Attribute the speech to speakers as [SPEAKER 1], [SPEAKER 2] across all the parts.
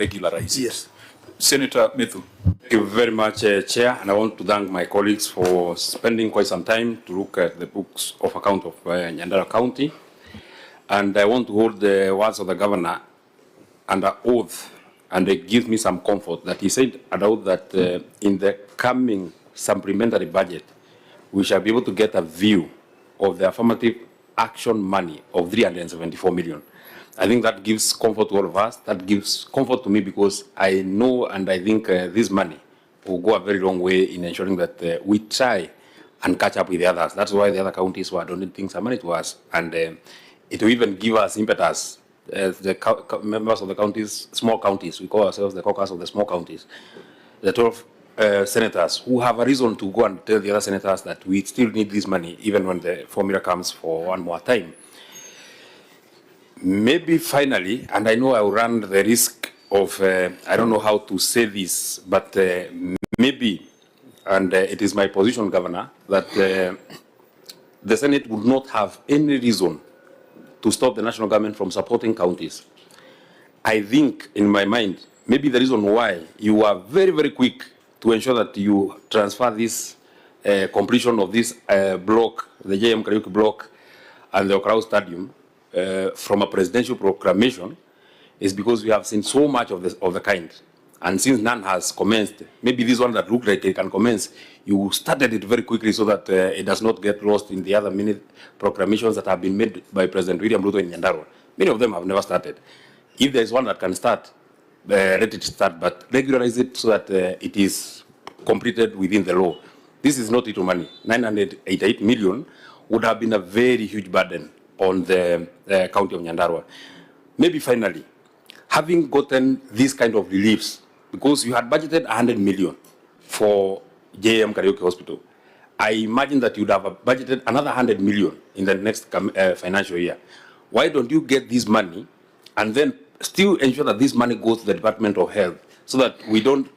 [SPEAKER 1] regularized.
[SPEAKER 2] Yes.
[SPEAKER 1] Senator Methu.
[SPEAKER 3] Thank you very much, Chair, and I want to thank my colleagues for spending quite some time to look at the books of account of Nyandarua County. And I want to hold the words of the governor under oath, and it gives me some comfort that he said under oath that in the coming supplementary budget, we shall be able to get a view of the affirmative action money of 374 million. I think that gives comfort to all of us. That gives comfort to me because I know and I think this money will go a very long way in ensuring that we try and catch up with the others. That's why the other counties were donating some money to us. And it will even give us impetus as the members of the counties, small counties. We call ourselves the caucus of the small counties. The 12 senators who have a reason to go and tell the other senators that we still need this money even when the formula comes for one more time. Maybe finally, and I know I will run the risk of, I don't know how to say this, but maybe, and it is my position, Governor, that the Senate would not have any reason to stop the national government from supporting counties. I think, in my mind, maybe the reason why you are very, very quick to ensure that you transfer this completion of this block, the JM Kariuki block and the Okrau Stadium, from a presidential proclamation is because we have seen so much of the kind. And since none has commenced, maybe this one that looked like it can commence, you started it very quickly so that it does not get lost in the other many proclamations that have been made by President William Ruto in Nyandarua. Many of them have never started. If there is one that can start, let it start, but regularize it so that it is completed within the law. This is not little money. 988 million would have been a very huge burden on the county of Nyandarua. Maybe finally, having gotten these kind of reliefs, because you had budgeted 100 million for JM Kariuki Hospital, I imagine that you'd have budgeted another 100 million in the next financial year. Why don't you get this money and then still ensure that this money goes to the Department of Health so that we don't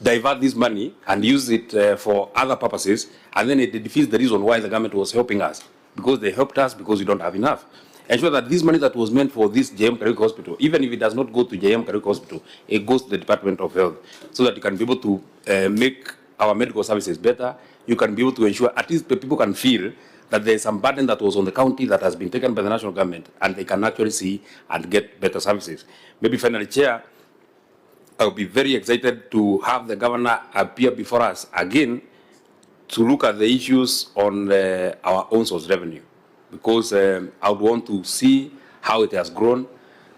[SPEAKER 3] divert this money and use it for other purposes, and then it defeats the reason why the government was helping us. Because they helped us because we don't have enough. Ensure that this money that was meant for this JM Kariuki Hospital, even if it does not go to JM Kariuki Hospital, it goes to the Department of Health so that you can be able to make our medical services better. You can be able to ensure at least people can feel that there is some burden that was on the county that has been taken by the national government and they can actually see and get better services. Maybe finally, Chair, I'll be very excited to have the governor appear before us again to look at the issues on our own source revenue, because I would want to see how it has grown.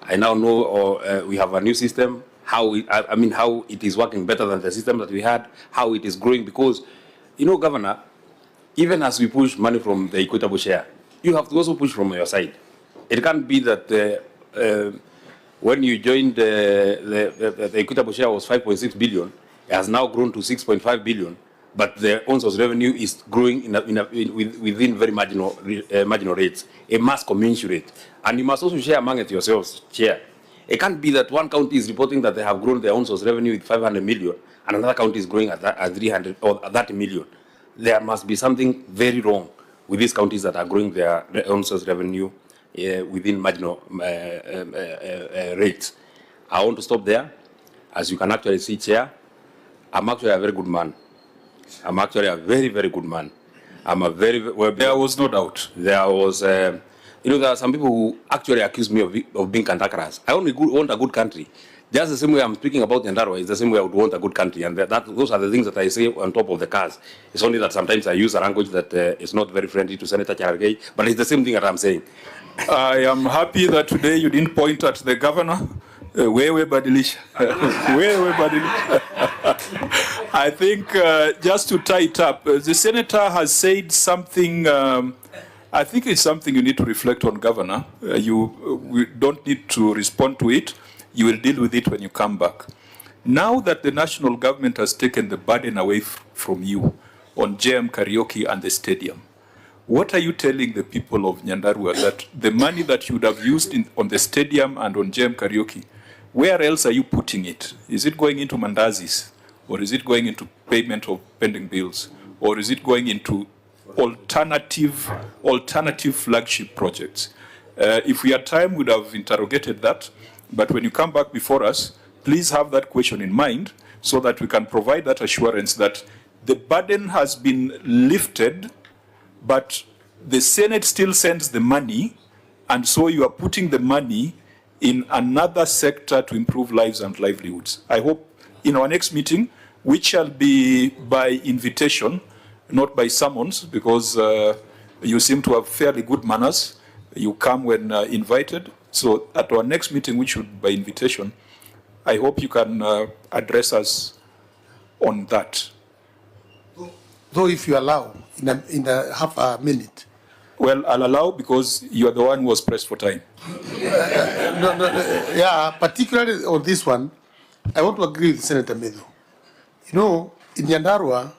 [SPEAKER 3] I now know we have a new system, how it is working better than the system that we had, how it is growing, because, you know, Governor, even as we push money from the equitable share, you have to also push from your side. It can't be that when you joined the equitable share was 5.6 billion, it has now grown to 6.5 billion, but the own source revenue is growing within very marginal rates. It must commensurate. And you must also share among it yourselves, Chair. It can't be that one county is reporting that they have grown their own source revenue with 500 million, and another county is growing at 300 or 30 million. There must be something very wrong with these counties that are growing their own source revenue within marginal rates. I want to stop there. As you can actually see, Chair, I'm actually a very good man. I'm actually a very, very good man. I'm a very well.
[SPEAKER 1] There was no doubt.
[SPEAKER 3] There was, there are some people who actually accuse me of being cantankerous. I only want a good country. Just the same way I'm speaking about Nyandarua is the same way I would want a good country, and those are the things that I say on top of the cars. It's only that sometimes I use a language that is not very friendly to Senator Cherargei, but it's the same thing that I'm saying.
[SPEAKER 1] I am happy that today you didn't point at the governor. Where Badilisha? Where Badilisha? I think just to tie it up, the senator has said something. I think it's something you need to reflect on, Governor. We don't need to respond to it. You will deal with it when you come back. Now that the national government has taken the burden away from you on JM Kariuki and the stadium, what are you telling the people of Nyandarua that the money that you would have used on the stadium and on JM Kariuki, where else are you putting it? Is it going into mandazis? Or is it going into payment of pending bills? Or is it going into alternative flagship projects? If we had time, we would have interrogated that. But when you come back before us, please have that question in mind so that we can provide that assurance that the burden has been lifted, but the Senate still sends the money, and so you are putting the money in another sector to improve lives and livelihoods. I hope in our next meeting, which shall be by invitation, not by summons, because you seem to have fairly good manners. You come when invited. So at our next meeting, which should be by invitation, I hope you can address us on that.
[SPEAKER 2] Though if you allow, in a half a minute.
[SPEAKER 1] Well, I'll allow because you are the one who was pressed for time.
[SPEAKER 2] Yeah, particularly on this one, I want to agree with Senator Methu. You know, in Nyandarua,